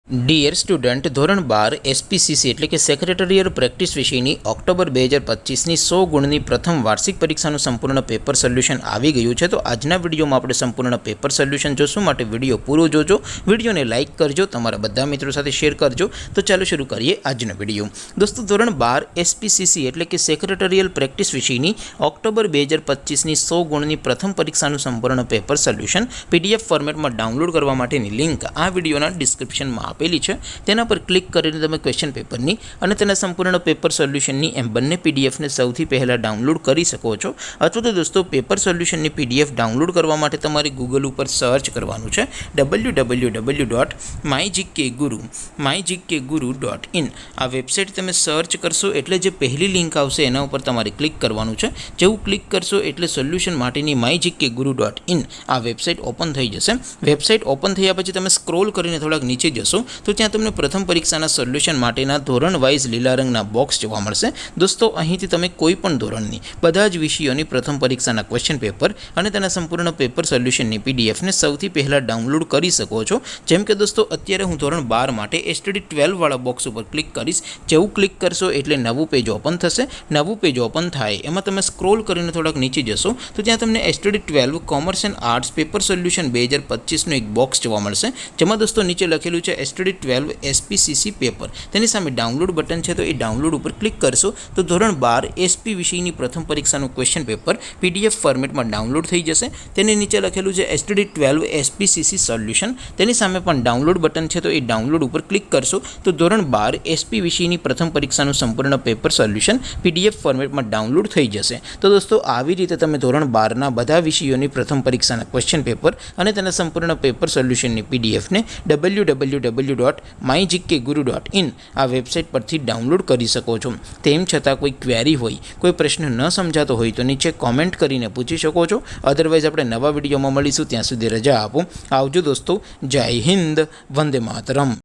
Dear student, ધોરણ 12 SPCC એટલે કે સેક્રેટરીયલ પ્રેક્ટિસ વિષયની ઓક્ટોબર 2025ની 100 ગુણની પ્રથમ વાર્ષિક પરીક્ષાનું સંપૂર્ણ પેપર સોલ્યુશન આવી ગયું છે। તો આજના વિડીયોમાં આપણે સંપૂર્ણ પેપર સોલ્યુશન જોશું, માટે વિડીયો પૂરો જોજો, વિડીયોને લાઇક કરજો, તમારા બધા મિત્રો સાથે શેર કરજો। તો ચાલો શરૂ કરીએ આજનો વિડીયો। દોસ્તો, ધોરણ 12 એસપીસીસી એટલે કે સેક્રેટરીયલ પ્રેક્ટિસ વિષયની ઓક્ટોબર 2025ની 100 ગુણની પ્રથમ પરીક્ષાનું સંપૂર્ણ પેપર સોલ્યુશન પીડીએફ ફોર્મેટમાં ડાઉનલોડ કરવા માટેની લિંક આ વિડીયોના ડિસ્ક્રિપ્શનમાં આપેલી છે। તેના પર ક્લિક કરીને તમે ક્વેશ્ચન પેપરની અને તેના સંપૂર્ણ પેપર સોલ્યુશનની એમ બંને પીડીએફને સૌથી પહેલાં ડાઉનલોડ કરી શકો છો। અથવા તો દોસ્તો, પેપર સોલ્યુશનની પીડીએફ ડાઉનલોડ કરવા માટે તમારે ગૂગલ ઉપર સર્ચ કરવાનું છે www.mygkguru.in। આ વેબસાઇટ તમે સર્ચ કરશો એટલે જે પહેલી લિંક આવશે એના ઉપર તમારે ક્લિક કરવાનું છે। જેવું ક્લિક કરશો એટલે સોલ્યુશન માટેની mygkguru.in આ વેબસાઇટ ઓપન થઈ જશે। વેબસાઇટ ઓપન થયા પછી તમે સ્ક્રોલ કરીને થોડાક નીચે જશો તો ત્યાં તમને પ્રથમ પરીક્ષાના સોલ્યુશન માટેના ધોરણ વાઇઝ લીલા રંગના બોક્સ જોવા મળશે। દોસ્તો, અહીંથી તમે કોઈ પણ ધોરણની બધા જ વિષયોની પ્રથમ પરીક્ષાના ક્વેશ્ચન પેપર અને તેના સંપૂર્ણ પેપર સોલ્યુશનની પીડીએફને સૌથી પહેલાં ડાઉનલોડ કરી શકો છો। જેમ કે દોસ્તો, અત્યારે હું ધોરણ 12 માટે એસટીડી 12 વાળા બોક્સ ઉપર ક્લિક કરીશ। જેવું ક્લિક કરશો એટલે નવું પેજ ઓપન થશે। નવું પેજ ઓપન થાય એમાં તમે સ્ક્રોલ કરીને થોડાક નીચે જશો તો ત્યાં તમને STD 12 commerce and arts paper solution 2025નું એક બોક્સ જોવા મળશે, જેમાં દોસ્તો નીચે લખેલું છે એસટીડી 12 એસપીસીસી પેપર। તેની સામે ડાઉનલોડ બટન છે, તો એ ડાઉનલોડ ઉપર ક્લિક કરશો તો ધોરણ 12 એસપી વિષયની પ્રથમ પરીક્ષાનું ક્વેશ્ચન પેપર પીડીએફ ફોર્મેટમાં ડાઉનલોડ થઈ જશે। તેની નીચે લખેલું છે એસટીડી 12 એસપીસીસી સોલ્યુશન। તેની સામે પણ ડાઉનલોડ બટન છે, તો એ ડાઉનલોડ ઉપર ક્લિક કરશો તો ધોરણ 12 એસપી વિષયની પ્રથમ પરીક્ષાનું સંપૂર્ણ પેપર સોલ્યુશન પીડીએફ ફોર્મેટમાં ડાઉનલોડ થઈ જશે। તો દોસ્તો, આવી રીતે તમે ધોરણ 12ના બધા વિષયોની પ્રથમ પરીક્ષાના ક્વેશ્ચન પેપર અને તેના સંપૂર્ણ પેપર સોલ્યુશનની પીડીએફને www.mygkguru.in આ વેબસાઇટ પરથી ડાઉનલોડ કરી શકો છો। તેમ છતાં કોઈ ક્વેરી હોય, કોઈ પ્રશ્ન ન સમજાતો હોય તો નીચે કોમેન્ટ કરીને પૂછી શકો છો। અધરવાઇઝ આપણે નવા વિડીયોમાં મળીશું, ત્યાં સુધી રજા આપો। આવજો દોસ્તો, જય હિન્દ, વંદે માતરમ।